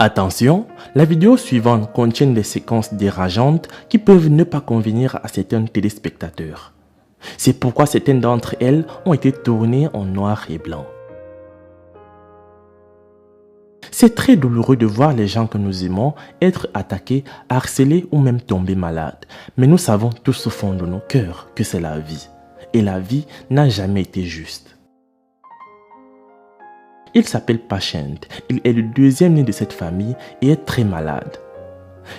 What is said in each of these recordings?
Attention, la vidéo suivante contient des séquences dérangeantes qui peuvent ne pas convenir à certains téléspectateurs. C'est pourquoi certaines d'entre elles ont été tournées en noir et blanc. C'est très douloureux de voir les gens que nous aimons être attaqués, harcelés ou même tomber malades. Mais nous savons tous au fond de nos cœurs que c'est la vie. Et la vie n'a jamais été juste. Il s'appelle Patience. Il est le deuxième né de cette famille et est très malade.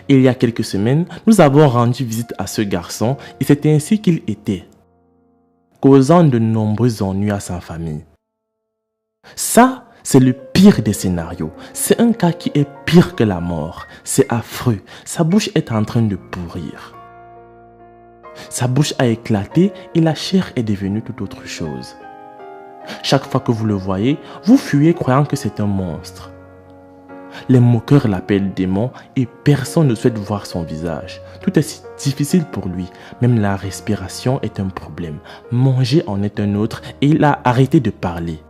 Il y a quelques semaines, nous avons rendu visite à ce garçon et c'est ainsi qu'il était, causant de nombreux ennuis à sa famille. Ça, c'est le pire des scénarios. C'est un cas qui est pire que la mort. C'est affreux. Sa bouche est en train de pourrir. Sa bouche a éclaté et la chair est devenue tout autre chose. Chaque fois que vous le voyez, vous fuyez croyant que c'est un monstre. Les moqueurs l'appellent démon et personne ne souhaite voir son visage. Tout est si difficile pour lui. Même la respiration est un problème. Manger en est un autre et il a arrêté de parler.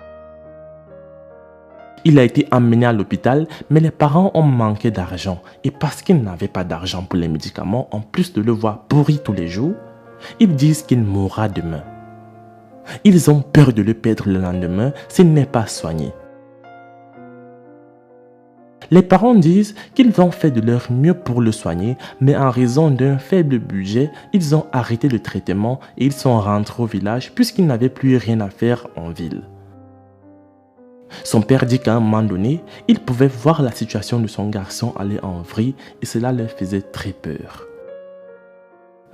Il a été emmené à l'hôpital, mais les parents ont manqué d'argent. Et parce qu'ils n'avaient pas d'argent pour les médicaments, en plus de le voir pourri tous les jours, ils disent qu'il mourra demain. Ils ont peur de le perdre le lendemain s'il n'est pas soigné. Les parents disent qu'ils ont fait de leur mieux pour le soigner, mais en raison d'un faible budget, ils ont arrêté le traitement et ils sont rentrés au village puisqu'ils n'avaient plus rien à faire en ville. Son père dit qu'à un moment donné, il pouvait voir la situation de son garçon aller en vrille et cela leur faisait très peur.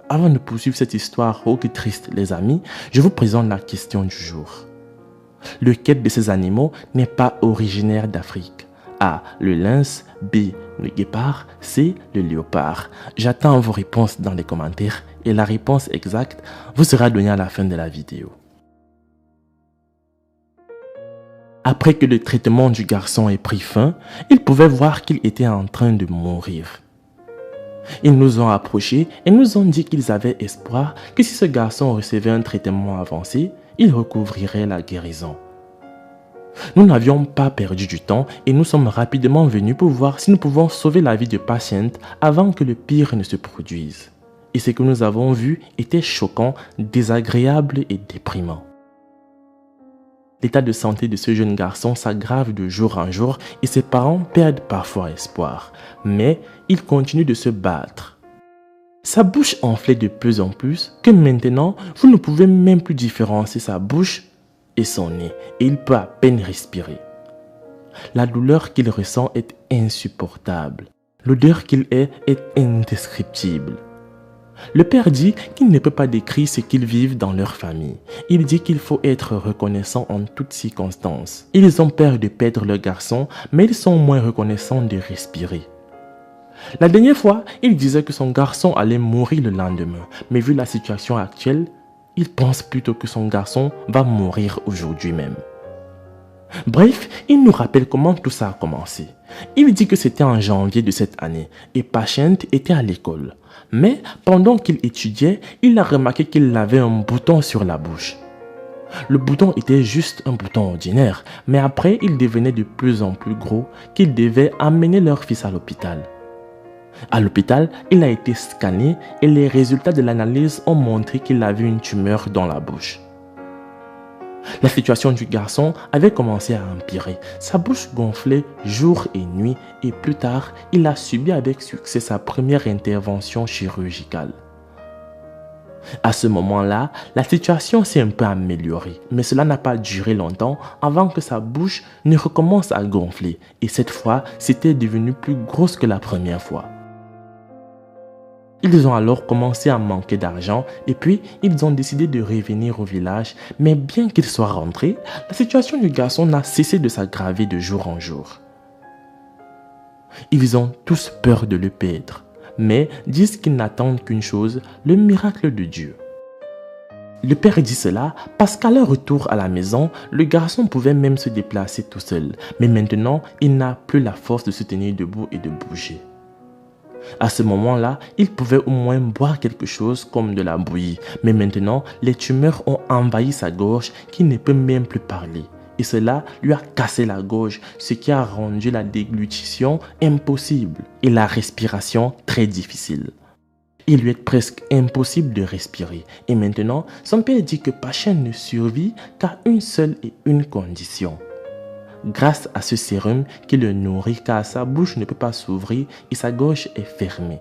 Avant de poursuivre cette histoire oh que triste les amis, je vous présente la question du jour. Lequel de ces animaux n'est pas originaire d'Afrique? A. Le lynx, B. Le guépard, C. Le léopard. J'attends vos réponses dans les commentaires et la réponse exacte vous sera donnée à la fin de la vidéo. Après que le traitement du garçon ait pris fin, ils pouvaient voir qu'il était en train de mourir. Ils nous ont approchés et nous ont dit qu'ils avaient espoir que si ce garçon recevait un traitement avancé, il recouvrirait la guérison. Nous n'avions pas perdu du temps et nous sommes rapidement venus pour voir si nous pouvons sauver la vie de Patience avant que le pire ne se produise. Et ce que nous avons vu était choquant, désagréable et déprimant. L'état de santé de ce jeune garçon s'aggrave de jour en jour et ses parents perdent parfois espoir. Mais il continue de se battre. Sa bouche enflait de plus en plus que maintenant, vous ne pouvez même plus différencier sa bouche et son nez et il peut à peine respirer. La douleur qu'il ressent est insupportable. L'odeur qu'il est indescriptible. Le père dit qu'il ne peut pas décrire ce qu'ils vivent dans leur famille. Il dit qu'il faut être reconnaissant en toutes circonstances. Ils ont peur de perdre leur garçon, mais ils sont moins reconnaissants de respirer. La dernière fois, il disait que son garçon allait mourir le lendemain, mais vu la situation actuelle, il pense plutôt que son garçon va mourir aujourd'hui même. Bref, il nous rappelle comment tout ça a commencé. Il dit que c'était en janvier de cette année et Patience était à l'école. Mais pendant qu'il étudiait, il a remarqué qu'il avait un bouton sur la bouche. Le bouton était juste un bouton ordinaire, mais après il devenait de plus en plus gros qu'il devait amener leur fils à l'hôpital. À l'hôpital, il a été scanné et les résultats de l'analyse ont montré qu'il avait une tumeur dans la bouche. La situation du garçon avait commencé à empirer. Sa bouche gonflait jour et nuit et plus tard, il a subi avec succès sa première intervention chirurgicale. À ce moment-là, la situation s'est un peu améliorée, mais cela n'a pas duré longtemps avant que sa bouche ne recommence à gonfler et cette fois, c'était devenu plus grosse que la première fois. Ils ont alors commencé à manquer d'argent et puis ils ont décidé de revenir au village. Mais bien qu'ils soient rentrés, la situation du garçon n'a cessé de s'aggraver de jour en jour. Ils ont tous peur de le perdre, mais disent qu'ils n'attendent qu'une chose, le miracle de Dieu. Le père dit cela parce qu'à leur retour à la maison, le garçon pouvait même se déplacer tout seul. Mais maintenant, il n'a plus la force de se tenir debout et de bouger. À ce moment-là, il pouvait au moins boire quelque chose comme de la bouillie. Mais maintenant, les tumeurs ont envahi sa gorge qu'il ne peut même plus parler. et cela lui a cassé la gorge, ce qui a rendu la déglutition impossible et la respiration très difficile. Il lui est presque impossible de respirer et maintenant son père dit que Pachène ne survit qu'à une seule et une condition. Grâce à ce sérum qui le nourrit car sa bouche ne peut pas s'ouvrir et sa gorge est fermée.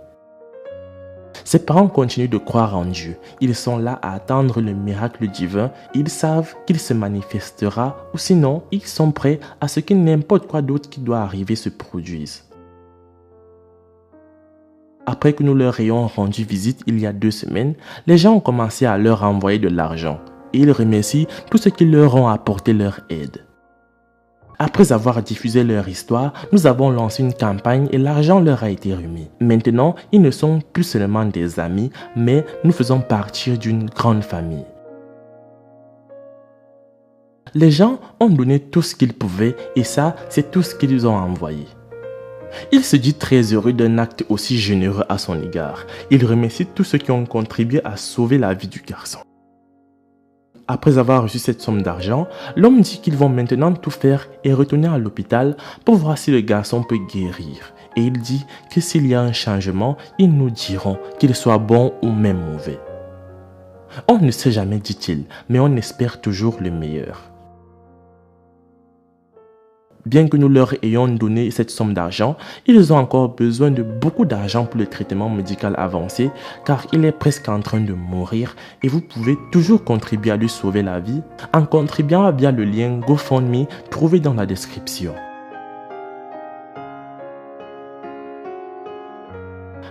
Ses parents continuent de croire en Dieu. Ils sont là à attendre le miracle divin. Ils savent qu'il se manifestera ou sinon ils sont prêts à ce que n'importe quoi d'autre qui doit arriver se produise. Après que nous leur ayons rendu visite il y a 2 semaines, les gens ont commencé à leur envoyer de l'argent et ils remercient tous ceux qui leur ont apporté leur aide. Après avoir diffusé leur histoire, nous avons lancé une campagne et l'argent leur a été remis. Maintenant, ils ne sont plus seulement des amis, mais nous faisons partie d'une grande famille. Les gens ont donné tout ce qu'ils pouvaient et ça, c'est tout ce qu'ils ont envoyé. Il se dit très heureux d'un acte aussi généreux à son égard. Il remercie tous ceux qui ont contribué à sauver la vie du garçon. Après avoir reçu cette somme d'argent, l'homme dit qu'ils vont maintenant tout faire et retourner à l'hôpital pour voir si le garçon peut guérir. Et il dit que s'il y a un changement, ils nous diront qu'il soit bon ou même mauvais. On ne sait jamais, dit-il, mais on espère toujours le meilleur. Bien que nous leur ayons donné cette somme d'argent, ils ont encore besoin de beaucoup d'argent pour le traitement médical avancé car il est presque en train de mourir et vous pouvez toujours contribuer à lui sauver la vie en contribuant via le lien GoFundMe trouvé dans la description.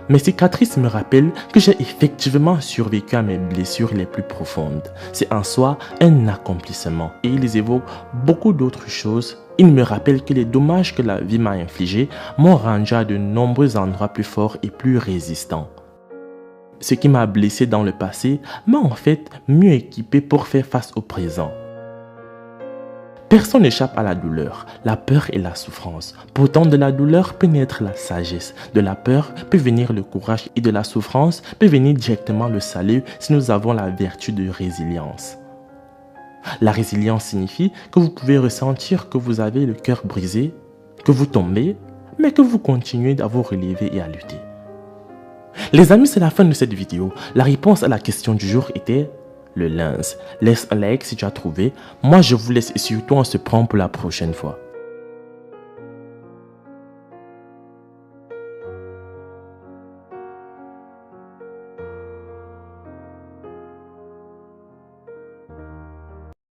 Mes cicatrices me rappellent que j'ai effectivement survécu à mes blessures les plus profondes. C'est en soi un accomplissement et ils évoquent beaucoup d'autres choses. Ils me rappellent que les dommages que la vie m'a infligés m'ont rendu à de nombreux endroits plus forts et plus résistants. Ce qui m'a blessé dans le passé m'a en fait mieux équipé pour faire face au présent. Personne n'échappe à la douleur, la peur et la souffrance. Pourtant, de la douleur peut naître la sagesse, de la peur peut venir le courage et de la souffrance peut venir directement le salut si nous avons la vertu de résilience. La résilience signifie que vous pouvez ressentir que vous avez le cœur brisé, que vous tombez, mais que vous continuez à vous relever et à lutter. Les amis, c'est la fin de cette vidéo. La réponse à la question du jour était le lens. Laisse un like si tu as trouvé. Moi, je vous laisse et surtout on se prend pour la prochaine fois.